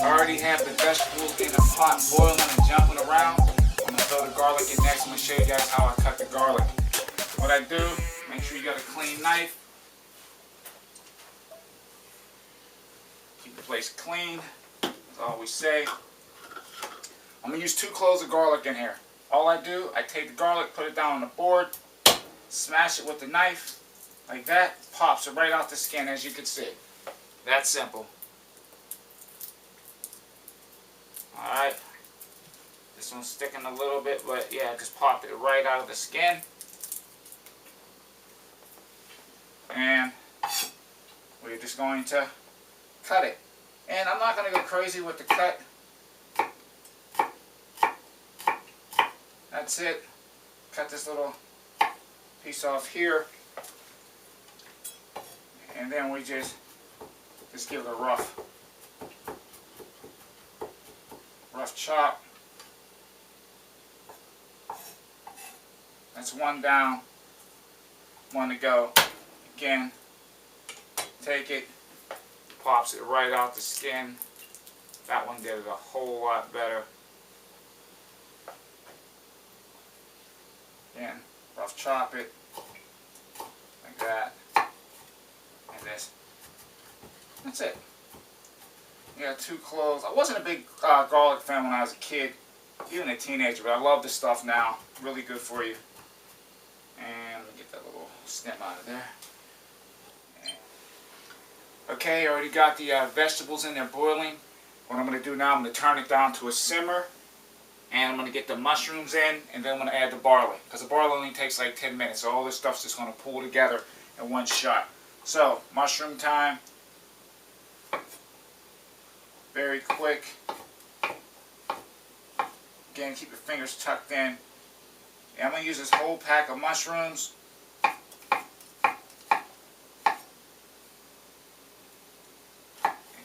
I already have the vegetables in the pot boiling and jumping around. I'm going to throw the garlic in next. I'm going to show you guys how I cut the garlic. What I do, make sure you got a clean knife. Keep the place clean, as I always say. I'm going to use 2 cloves of garlic in here. All I do, I take the garlic, put it down on the board, smash it with the knife, like that. Pops it right off the skin, as you can see. That simple. Alright. This one's sticking a little bit, but yeah, just popped it right out of the skin. And we're just going to cut it. And I'm not going to go crazy with the cut. That's it. Cut this little piece off here. And then we just give it a rough chop. That's one down, one to go. Again, take it, pops it right out the skin. That one did it a whole lot better. Again, rough chop it, like that, and this. That's it. You got 2 cloves. I wasn't a big garlic fan when I was a kid, even a teenager, but I love this stuff now. Really good for you. And let me get that little stem out of there. Okay, I already got the vegetables in there boiling. What I'm going to do now, I'm going to turn it down to a simmer. And I'm going to get the mushrooms in, and then I'm going to add the barley. Because the barley only takes like 10 minutes, so all this stuff's just going to pull together in one shot. So, mushroom time. Very quick. Again, keep your fingers tucked in. And I'm going to use this whole pack of mushrooms.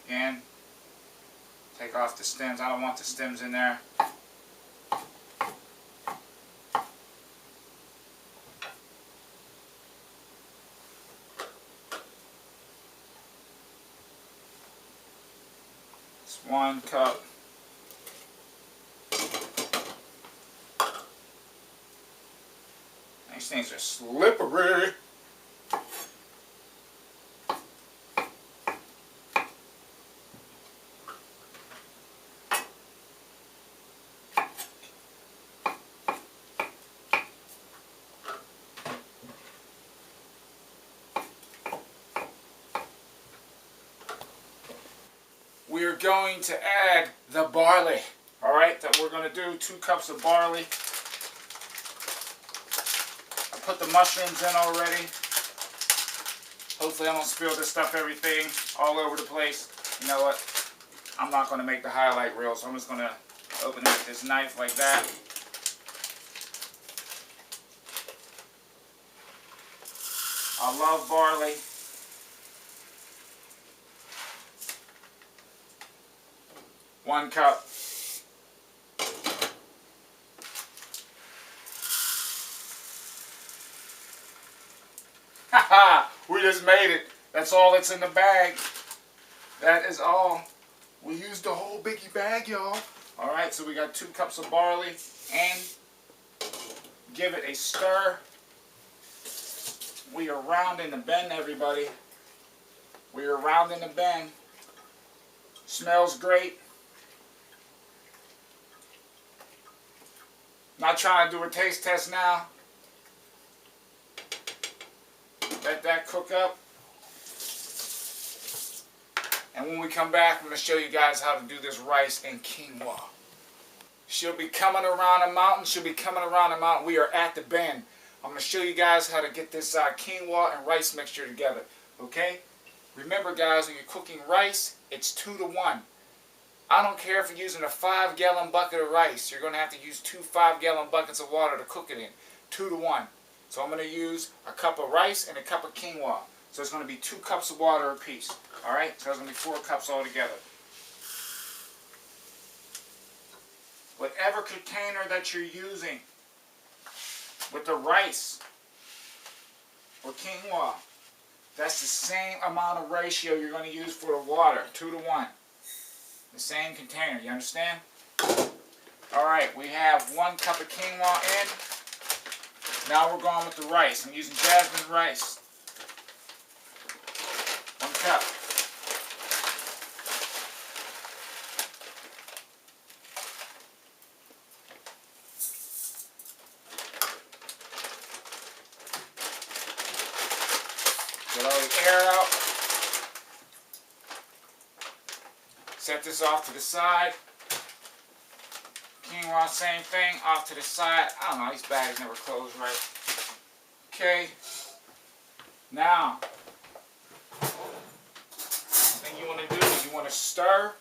Again, take off the stems. I don't want the stems in there. It's 1 cup. These things are slippery. We're going to add the barley. Alright, that we're going to do 2 cups of barley. I put the mushrooms in already. Hopefully I don't spill this stuff, everything, all over the place. You know what? I'm not going to make the highlight reel, so I'm just going to open it with this knife like that. I love barley. One cup. Haha! We just made it. That's all that's in the bag. That is all. We used the whole biggie bag, y'all. Alright, so we got 2 cups of barley. And give it a stir. We are rounding the bend, everybody. We are rounding the bend. Smells great. Not trying to do a taste test now. Let that cook up. And when we come back, I'm going to show you guys how to do this rice and quinoa. She'll be coming around a mountain. She'll be coming around a mountain. We are at the bend. I'm going to show you guys how to get this quinoa and rice mixture together. Okay? Remember, guys, when you're cooking rice, it's 2 to 1. I don't care if you're using a 5-gallon bucket of rice. You're going to have to use 2 5-gallon buckets of water to cook it in. 2 to 1. So I'm going to use a cup of rice and a cup of quinoa. So it's going to be 2 cups of water apiece. Alright? So it's going to be 4 cups altogether. Whatever container that you're using with the rice or quinoa, that's the same amount of ratio you're going to use for the water. 2 to 1. The same container, you understand? Alright, we have 1 cup of quinoa in. Now we're going with the rice. I'm using jasmine rice. 1 cup. Get all the air out. Set this off to the side. Quinoa, same thing, off to the side. I don't know, these bags never close right. Okay. Now, the thing you want to do is you want to stir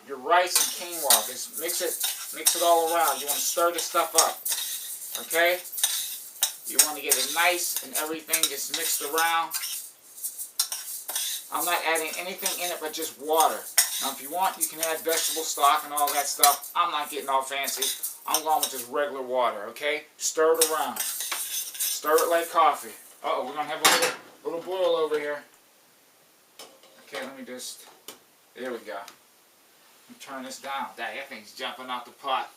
your rice and quinoa. Just mix it all around. You want to stir this stuff up. Okay? You want to get it nice and everything just mixed around. I'm not adding anything in it but just water. Now if you want, you can add vegetable stock and all that stuff. I'm not getting all fancy. I'm going with just regular water, okay? Stir it around. Stir it like coffee. Uh-oh, we're going to have a little boil over here. Okay, let me just... There we go. Let me turn this down. Dang, that thing's jumping out the pot.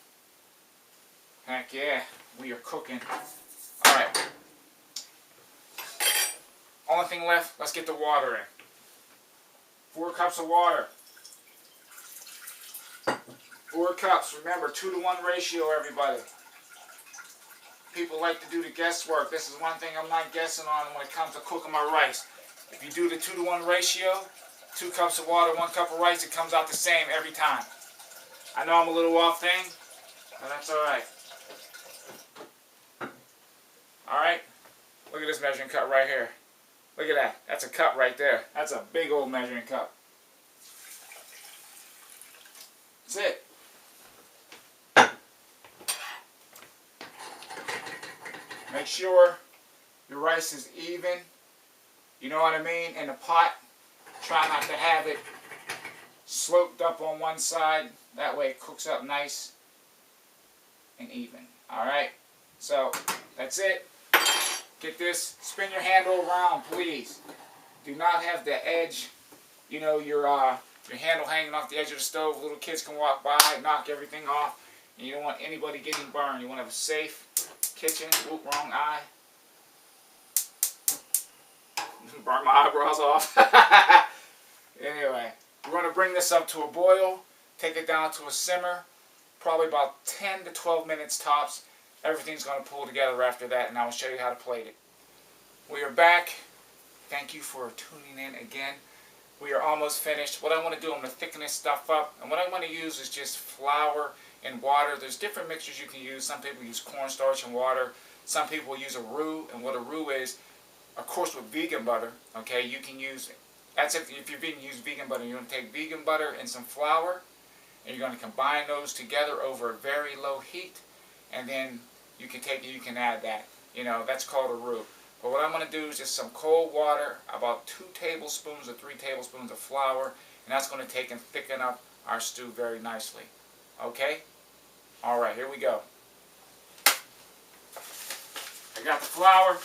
Heck yeah, we are cooking. Alright. Only thing left, let's get the water in. 4 cups of water. 4 cups. Remember, 2-to-1 ratio, everybody. People like to do the guesswork. This is one thing I'm not guessing on when it comes to cooking my rice. If you do the 2-to-1 ratio, 2 cups of water, 1 cup of rice, it comes out the same every time. I know I'm a little off thing, but that's alright. Alright? Look at this measuring cup right here. Look at that. That's a cup right there. That's a big old measuring cup. That's it. Make sure your rice is even. You know what I mean? In the pot. Try not to have it sloped up on one side. That way it cooks up nice and even. Alright? So, that's it. Get this. Spin your handle around, please. Do not have the edge, you know, your handle hanging off the edge of the stove. Little kids can walk by, knock everything off. And you don't want anybody getting burned. You want to have a safe kitchen. Oop, wrong eye. Burn my eyebrows off. Anyway, we're going to bring this up to a boil. Take it down to a simmer. Probably about 10 to 12 minutes tops. Everything's going to pull together after that, and I will show you how to plate it. We are back. Thank you for tuning in again. We are almost finished. What I want to do, I'm going to thicken this stuff up. And what I want to use is just flour and water. There's different mixtures you can use. Some people use cornstarch and water. Some people use a roux. And what a roux is, of course with vegan butter, okay, you can use, that's if you're vegan, use vegan butter. You're going to take vegan butter and some flour, and you're going to combine those together over a very low heat. And then you can take it, you can add that. You know, that's called a roux. But what I'm going to do is just some cold water, about 2 tablespoons or 3 tablespoons of flour, and that's going to take and thicken up our stew very nicely. Okay? Alright, here we go. I got the flour.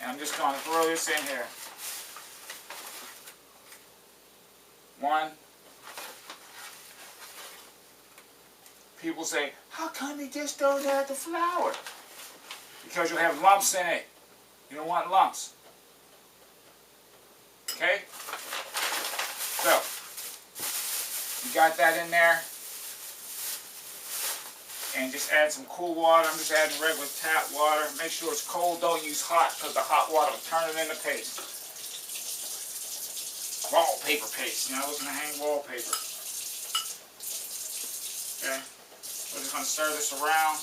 And I'm just going to throw this in here. 1. People say, how come you just don't add the flour? Because you'll have lumps in it. You don't want lumps. Okay? So, you got that in there. And just add some cool water. I'm just adding regular tap water. Make sure it's cold. Don't use hot because the hot water will turn it into paste. Wallpaper paste. You know, I was going to hang wallpaper. Okay? We're just going to stir this around.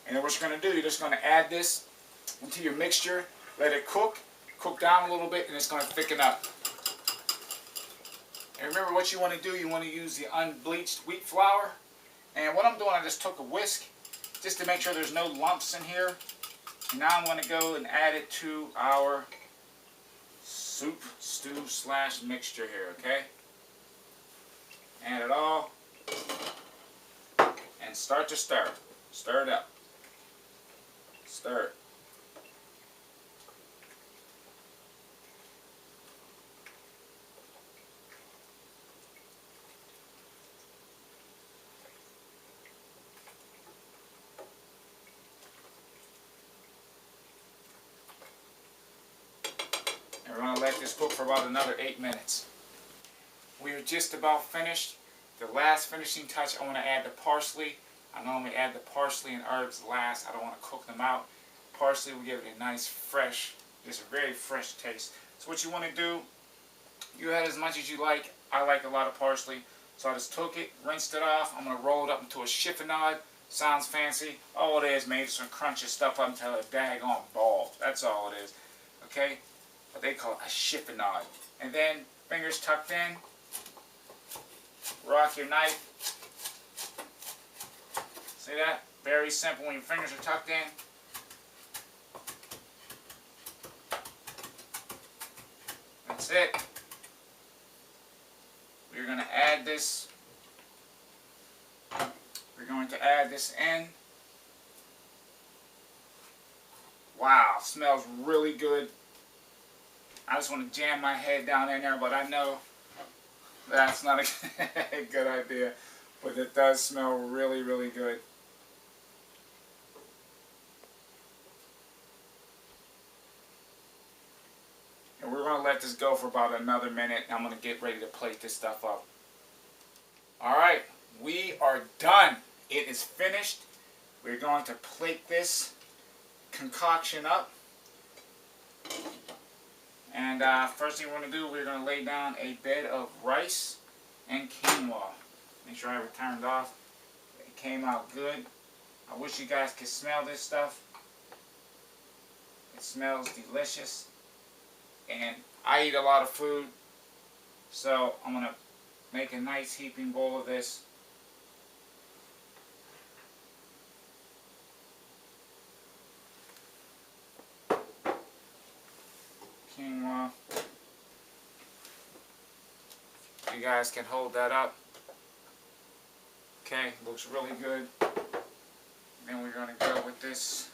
And then what you're going to do, you're just going to add this into your mixture. Let it cook down a little bit, and it's going to thicken up. And remember what you want to do, you want to use the unbleached wheat flour. And what I'm doing, I just took a whisk just to make sure there's no lumps in here. And now I'm going to go and add it to our soup, stew / mixture here, okay? Add it all. start to stir. Stir it up. Stir it. And we're going to let this cook for about another 8 minutes. We are just about finished. The last finishing touch, I want to add the parsley. I normally add the parsley and herbs last. I don't want to cook them out. Parsley will give it a nice fresh, just a very fresh taste. So what you want to do, you add as much as you like. I like a lot of parsley. So I just took it, rinsed it off. I'm going to roll it up into a chiffonade. Sounds fancy. All it is, made some crunch your stuff up until it daggone ball. That's all it is. Okay? But they call it a chiffonade. And then, fingers tucked in. Rock your knife. See that? Very simple when your fingers are tucked in. That's it. We're going to add this. We're going to add this in. Wow, smells really good. I just want to jam my head down in there, but I know that's not a good idea. But it does smell really, really good. And we're going to let this go for about another minute. I'm going to get ready to plate this stuff up. Alright, we are done. It is finished. We're going to plate this concoction up. And first thing we're going to do, we're going to lay down a bed of rice and quinoa. Make sure I have it turned off. It came out good. I wish you guys could smell this stuff. It smells delicious. And I eat a lot of food, so I'm going to make a nice heaping bowl of this. Quinoa. You guys can hold that up. Okay, looks really good. Then we're going to go with this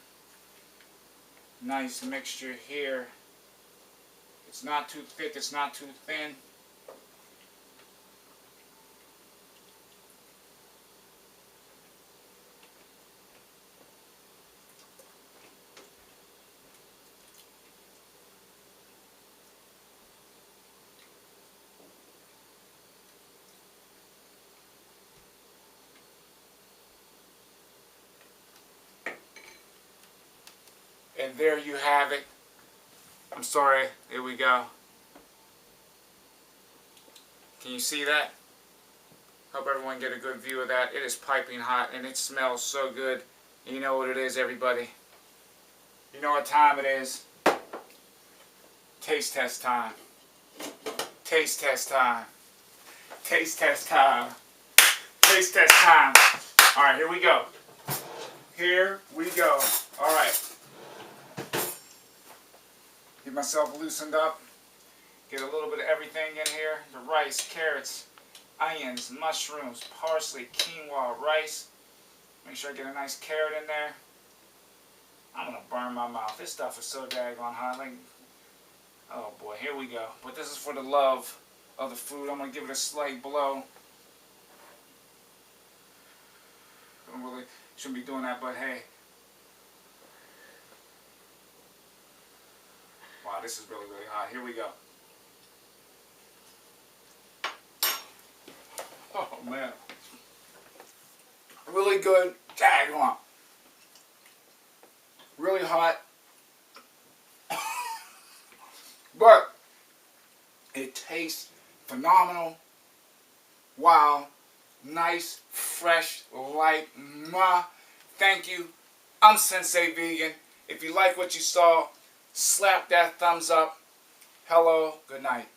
nice mixture here. It's not too thick, it's not too thin. And there you have it. I'm sorry, here we go. Can you see that? Hope everyone get a good view of that. It is piping hot and it smells so good. You know what it is, everybody. You know what time it is. Taste test time. Taste test time. Taste test time. Taste test time. Alright, here we go. Here we go. Alright. Get myself loosened up. Get a little bit of everything in here. The rice, carrots, onions, mushrooms, parsley, quinoa, rice. Make sure I get a nice carrot in there. I'm going to burn my mouth. This stuff is so daggone hot. Like, oh boy, here we go. But this is for the love of the food. I'm going to give it a slight blow. Don't really, shouldn't be doing that, but hey. Wow, this is really, really hot. Here we go. Oh man. Really good. Daggone. Really hot. But it tastes phenomenal. Wow. Nice, fresh, light. Thank you. I'm Sensei Vegan. If you like what you saw, slap that thumbs up. Hello. Good night.